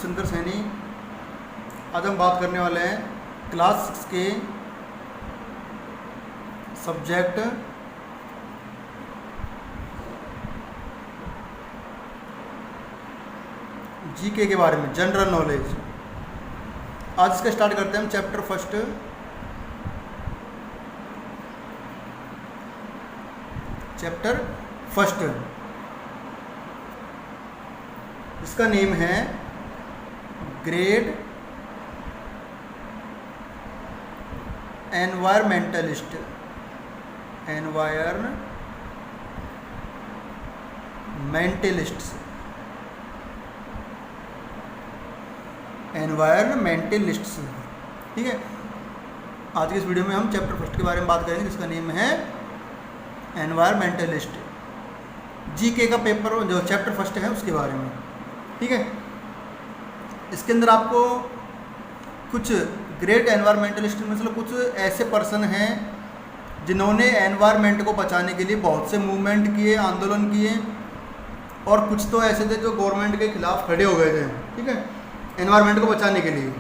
शिवशंकर सैनी। आज हम बात करने वाले हैं क्लास 6 के सब्जेक्ट जीके के बारे में, जनरल नॉलेज। आज इसका स्टार्ट करते हैं हम चैप्टर फर्स्ट। चैप्टर फर्स्ट इसका नेम है ग्रेट एनवायरमेंटलिस्ट। एनवायरमेंटलिस्ट्स, ठीक है। आज की इस वीडियो में हम चैप्टर फर्स्ट के बारे में बात करेंगे जिसका नेम है एनवायरमेंटलिस्ट। जीके का पेपर जो चैप्टर फर्स्ट है उसके बारे में, ठीक है। इसके अंदर आपको कुछ ग्रेट एनवायरमेंटलिस्ट मतलब कुछ ऐसे पर्सन हैं जिन्होंने एनवायरनमेंट को बचाने के लिए बहुत से मूवमेंट किए, आंदोलन किए, और कुछ तो ऐसे थे जो गवर्नमेंट के खिलाफ खड़े हो गए थे, ठीक है, एनवायरनमेंट को बचाने के लिए।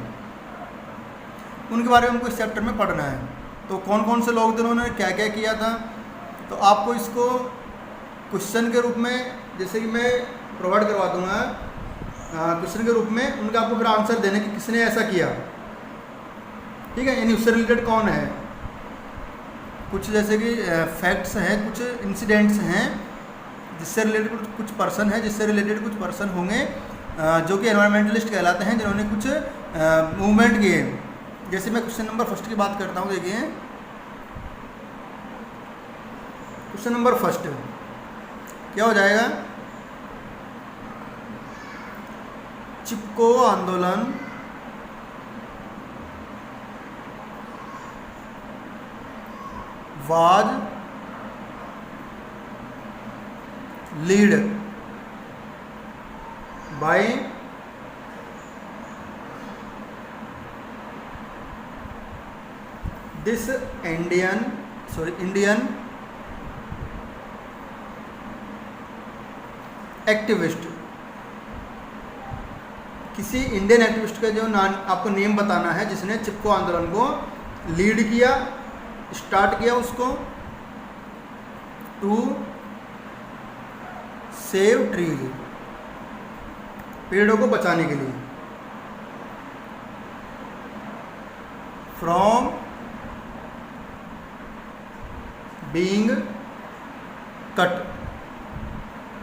उनके बारे में हमको इस चैप्टर में पढ़ना है। तो कौन कौन से लोग थे, उन्होंने क्या क्या किया था, तो आपको इसको क्वेश्चन के रूप में जैसे कि मैं प्रोवाइड करवा दूंगा क्वेश्चन के रूप में, उनका आपको फिर आंसर देने कि किसने ऐसा किया, ठीक है। यानी उससे रिलेटेड कौन है, कुछ जैसे कि फैक्ट्स हैं, कुछ इंसिडेंट्स हैं जिससे रिलेटेड कुछ पर्सन है, जिससे रिलेटेड कुछ पर्सन होंगे जो कि एनवायरमेंटलिस्ट कहलाते हैं, जिन्होंने कुछ मूवमेंट किए। जैसे मैं क्वेश्चन नंबर फर्स्ट की बात करता हूँ, देखिए क्वेश्चन नंबर फर्स्ट क्या हो जाएगा, चिपको आंदोलन was lead by this Indian activist. किसी इंडियन एक्टिविस्ट का जो नाम आपको नेम बताना है जिसने चिपको आंदोलन को लीड किया, स्टार्ट किया उसको, टू सेव ट्रीज, पेड़ों को बचाने के लिए, फ्रॉम बीइंग कट,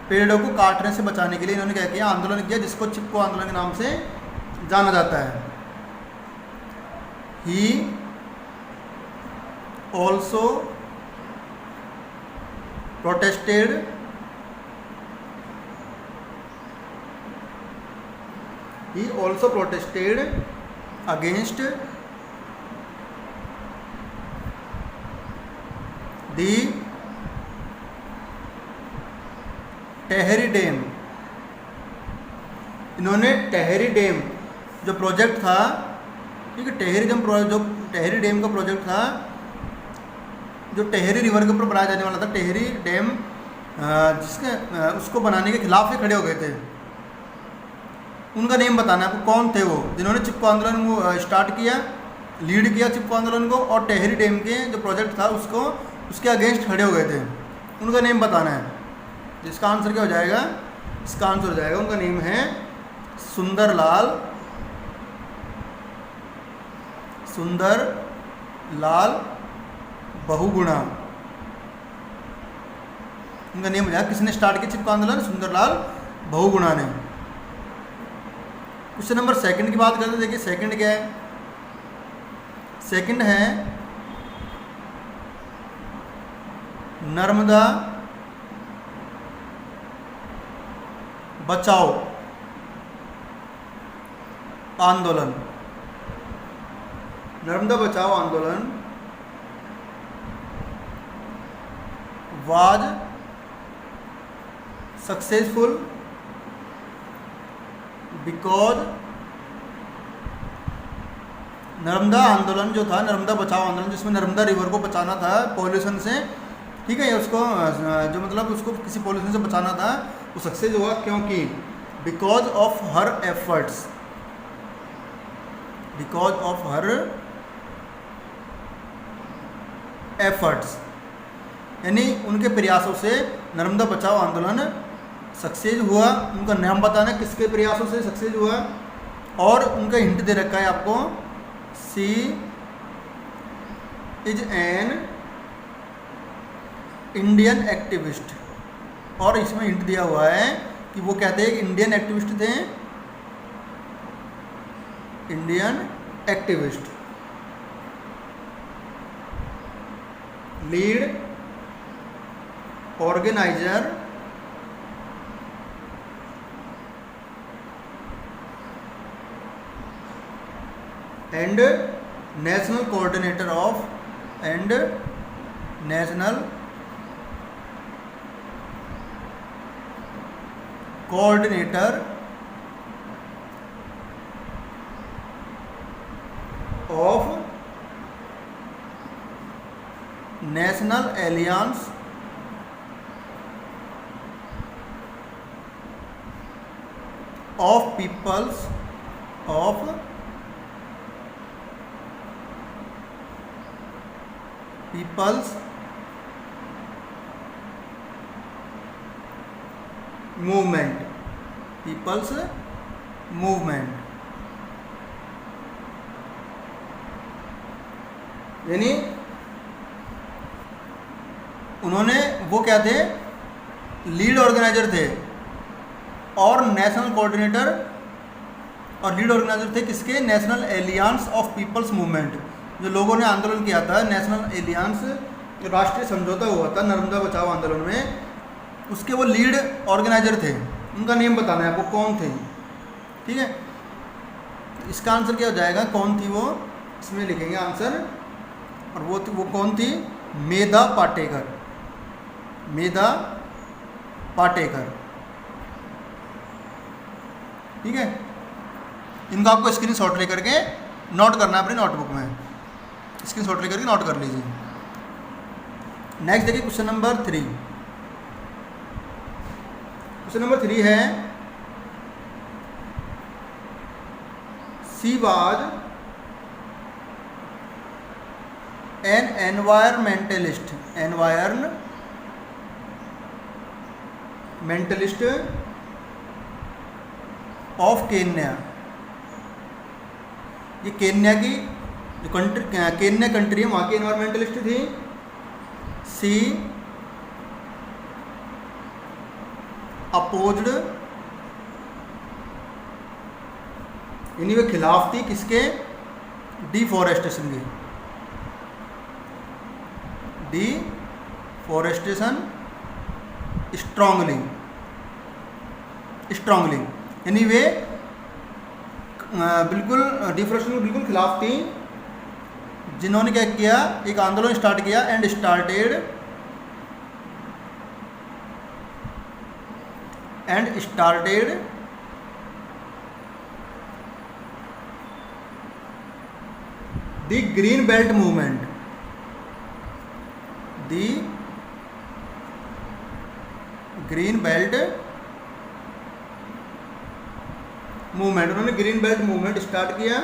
पेड़ों को काटने से बचाने के लिए इन्होंने क्या किया, आंदोलन किया, जिसको चिपको आंदोलन के नाम से जाना जाता है। He also protested against the Tehri dam. इन्होंने टेहरी डैम जो प्रोजेक्ट था, ठीक है, जो टेहरी डैम का प्रोजेक्ट था, जो टेहरी रिवर के ऊपर बनाया जाने वाला था, टेहरी डैम, जिसके उसको बनाने के खिलाफ ही खड़े हो गए थे। उनका नेम बताना है आपको, कौन थे वो जिन्होंने चिपको आंदोलन को स्टार्ट किया, लीड किया चिपको आंदोलन को, और टेहरी डैम के जो प्रोजेक्ट था उसके अगेंस्ट खड़े हो गए थे। उनका नेम बताना है। इसका आंसर क्या हो जाएगा, इसका आंसर हो जाएगा, उनका नेम है सुंदरलाल बहुगुणा। उनका नेम हो जाएगा, किसने स्टार्ट किया चिपको आंदोलन, सुंदरलाल बहुगुणा ने। क्वेश्चन नंबर सेकंड की बात करते हैं। देखिए सेकंड क्या है, सेकंड है नर्मदा बचाओ आंदोलन। नर्मदा बचाओ आंदोलन वाज सक्सेसफुल बिकॉज नर्मदा आंदोलन जो था, नर्मदा बचाओ आंदोलन, जिसमें नर्मदा रिवर को बचाना था पॉल्यूशन से, ठीक है, उसको जो मतलब उसको किसी पॉल्यूशन से बचाना था, वो सक्सेस हुआ क्योंकि because of her efforts, because of her efforts, यानी उनके प्रयासों से नर्मदा बचाओ आंदोलन सक्सेस हुआ। उनका नाम बताना किसके प्रयासों से सक्सेस हुआ, और उनका हिंट दे रखा है आपको, सी इज एन इंडियन एक्टिविस्ट, और इसमें हिंट दिया हुआ है कि वो कहते हैं कि इंडियन एक्टिविस्ट थे, Indian activist, lead organiser and national coordinator of and national coordinator of national aliens of people's movement, people's movement, यानी उन्होंने, वो क्या थे, लीड ऑर्गेनाइजर थे और नेशनल कोऑर्डिनेटर, और लीड ऑर्गेनाइजर थे किसके, national aliens of people's movement, जो लोगों ने आंदोलन किया था, नेशनल एलियंस, जो राष्ट्रीय समझौता हुआ था नर्मदा बचाओ आंदोलन में, उसके वो लीड ऑर्गेनाइजर थे। उनका नेम बताना है आपको, कौन थे, ठीक है। इसका आंसर क्या हो जाएगा, कौन थी वो, इसमें लिखेंगे आंसर, और वो कौन थी, मेधा पाटेकर, मेधा पाटेकर, ठीक है। इनको आपको स्क्रीनशॉट लेकर के नोट करना है अपनी नोटबुक में, स्क्रीनशॉट लेकर के नोट कर लीजिए। नेक्स्ट देखिए क्वेश्चन नंबर 3। क्वेश्चन नंबर 3 है, she was an environmentalist, environmentalist of Kenya. ये केन्या की जो कंट्री, केन्या कंट्री है, वहाँ की एनवायरमेंटलिस्ट थी। सी अपोज्ड, यानी वे खिलाफ थी किसके, डिफॉरेस्टेशन के, डिफॉरेस्टेशन स्ट्रांगली, यानी वे बिल्कुल डिफॉरेस्टेशन के बिल्कुल खिलाफ थी, जिन्होंने क्या किया, एक आंदोलन स्टार्ट किया, and started the green belt movement, उन्होंने ग्रीन बेल्ट मूवमेंट स्टार्ट किया।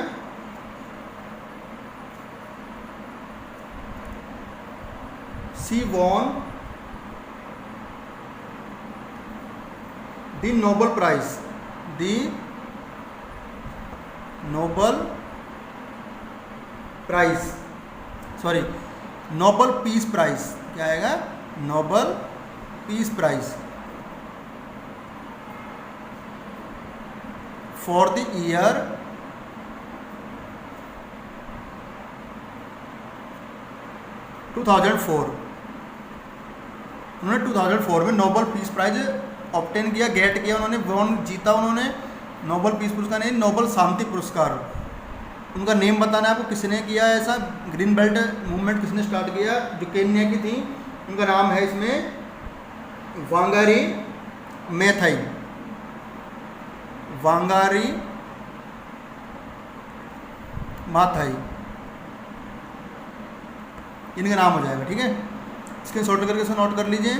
She won the Nobel peace prize, क्या आएगा, Nobel peace prize for the year 2004। उन्होंने 2004 में नोबल पीस प्राइज ऑब्टेन किया, गेट किया, उन्होंने जीता, उन्होंने नोबल पीस पुरस्कार नहीं, नोबल शांति पुरस्कार। उनका नेम बताना है आपको, किसने किया है ऐसा, ग्रीन बेल्ट मूवमेंट किसने स्टार्ट किया, जो केन्या की थी। उनका नाम है इसमें वांगारी मैथाई, वांगारी माथाई, इनका नाम हो जाएगा, ठीक है। स्क्रीनशॉट करके इसे नोट कर लीजिए।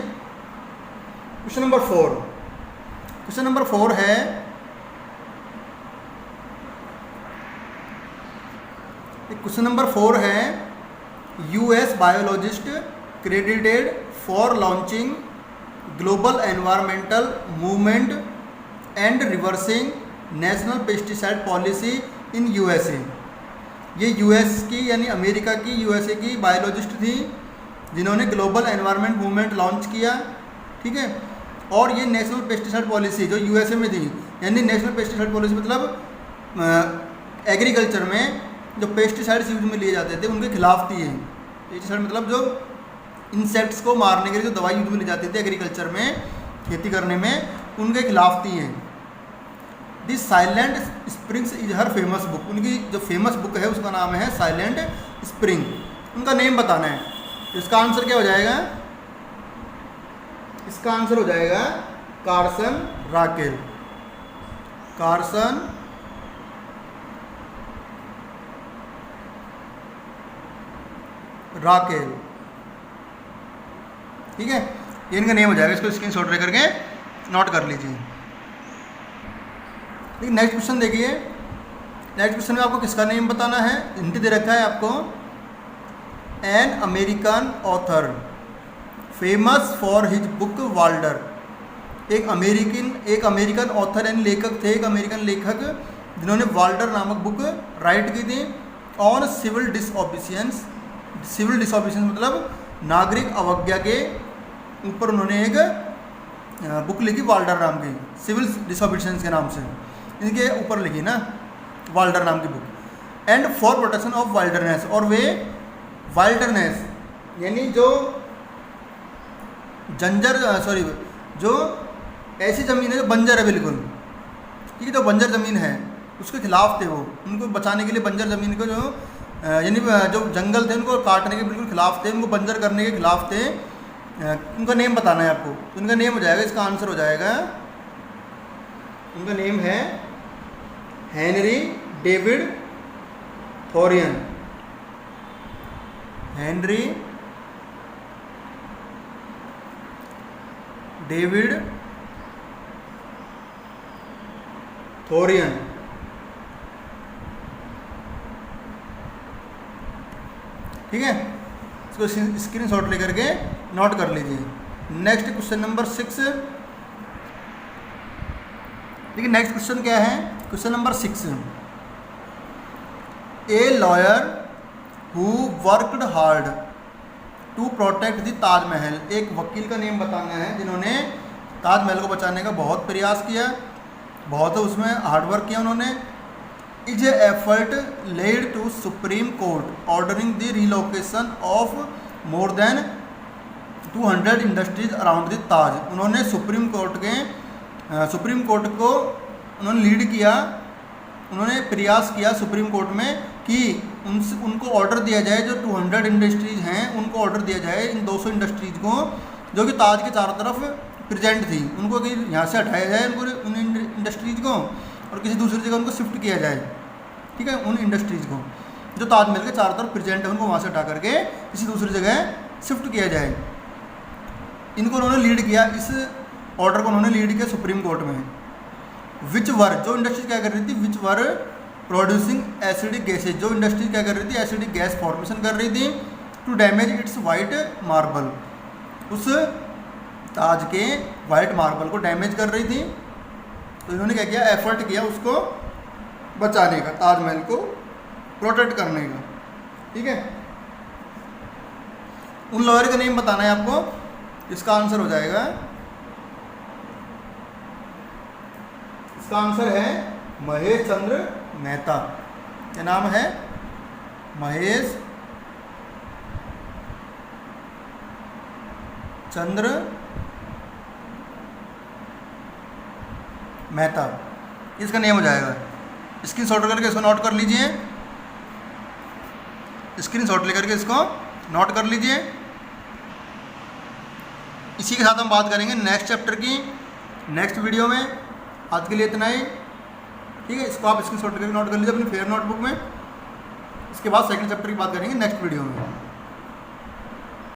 क्वेश्चन नंबर 4 है क्वेश्चन नंबर 4 है US biologist credited for launching global environmental movement and reversing national pesticide policy in USA. ये यूएस की यानी अमेरिका की यूएसए की बायोलॉजिस्ट थी जिन्होंने ग्लोबल एनवायरमेंट मूवमेंट लॉन्च किया, ठीक है। और ये नेशनल पेस्टिसाइड पॉलिसी जो यूएसए में थी, यानी नेशनल पेस्टिसाइड पॉलिसी मतलब एग्रीकल्चर में जो पेस्टिसाइड्स यूज में लिए जाते थे उनके खिलाफ थी। ये पेस्टिसाइड मतलब जो इंसेक्ट्स को मारने के लिए जो दवाई यूज में ली जाती थी एग्रीकल्चर में, खेती करने में, उनके खिलाफ थी। दी silent springs is her famous book. उनकी जो फेमस बुक है उसका नाम है साइलेंट स्प्रिंग। उनका नेम बताना है। इसका आंसर क्या हो जाएगा? इसका आंसर हो जाएगा कार्सन राकेल। कार्सन राकेल, ठीक है, ये इनका नेम हो जाएगा। इसको स्क्रीनशॉट ले करके नोट कर लीजिए। नेक्स्ट क्वेश्चन देखिए। नेक्स्ट क्वेश्चन में आपको किसका नेम बताना है। हिंदी दे रखा है आपको, an American author famous for his book Walden. एक अमेरिकन ऑथर यानी लेखक थे, एक अमेरिकन लेखक जिन्होंने वाल्डर नामक बुक राइट की थी on civil disobedience. Civil disobedience मतलब नागरिक अवज्ञा के ऊपर उन्होंने एक बुक लिखी वाल्डर नाम की, सिविल डिसओबीडियंस के नाम से इनके ऊपर लिखी ना वाल्डर नाम की book. And for protection of wilderness, और वे वाइल्डरनेस यानी जो जो ऐसी ज़मीन है जो बंजर है बिल्कुल, ठीक है, तो बंजर ज़मीन है उसके खिलाफ थे वो। उनको बचाने के लिए बंजर ज़मीन को जो यानी जो जंगल थे उनको काटने के बिल्कुल खिलाफ थे, उनको बंजर करने के खिलाफ थे। उनका नेम बताना है आपको। तो उनका नेम हो जाएगा, इसका आंसर हो जाएगा, उनका नेम है Henry David Thoreau. Henry David Thoreau, ठीक है। इसको स्क्रीनशॉट लेकर के नोट कर लीजिए। Next question number 6। देखिए नेक्स्ट क्वेश्चन क्या है। Question number 6, a lawyer who worked hard to protect the Taj Mahal. एक वकील का नेम बताना है जिन्होंने ताजमहल को बचाने का बहुत प्रयास किया, बहुत उसमें हार्डवर्क किया उन्होंने। His effort led to Supreme Court ordering the relocation of more than 200 industries around the Taj. उन्होंने सुप्रीम कोर्ट को उन्होंने लीड किया, उन्होंने प्रयास किया सुप्रीम कोर्ट में कि उनको ऑर्डर दिया जाए, जो 200 इंडस्ट्रीज़ हैं उनको ऑर्डर दिया जाए, इन 200 इंडस्ट्रीज़ को जो कि ताज के चारों तरफ प्रेजेंट थी उनको कि यहाँ से हटाया जाए उन इंडस्ट्रीज़ को और किसी दूसरी जगह उनको शिफ्ट किया जाए, ठीक है। उन इंडस्ट्रीज़ को जो ताजमहल के चारों तरफ प्रेजेंट है उनको वहाँ से हटा करके किसी दूसरी जगह शिफ्ट किया जाए। इनको उन्होंने लीड किया, इस ऑर्डर को उन्होंने लीड किया सुप्रीम कोर्ट में। विच वर, जो इंडस्ट्रीज क्या कर रही थी, विच वर प्रोड्यूसिंग एसिडिक गैसेज, जो इंडस्ट्रीज क्या कर रही थी, एसिडिक गैस फॉर्मेशन कर रही थी to damage its white marble, उस ताज के वाइट मार्बल को डैमेज कर रही थी। तो इन्होंने क्या किया, एफर्ट किया उसको बचाने का, ताजमहल को प्रोटेक्ट करने का, ठीक है। उन लॉयर का नेम बताना है आपको। इसका आंसर हो जाएगा, इसका आंसर है महेश चंद्र मेहता। क्या नाम है? महेश चंद्र मेहता, इसका नेम हो जाएगा। स्क्रीनशॉट करके इसको नोट कर लीजिए, स्क्रीनशॉट लेकर के इसको नोट कर लीजिए। इसी के साथ हम बात करेंगे नेक्स्ट चैप्टर की नेक्स्ट वीडियो में। आज के लिए इतना ही, ठीक है। इसको आप स्क्रीनशॉट करके नोट कर लीजिए अपनी फेयर नोटबुक में। इसके बाद सेकंड चैप्टर की बात करेंगे नेक्स्ट वीडियो में।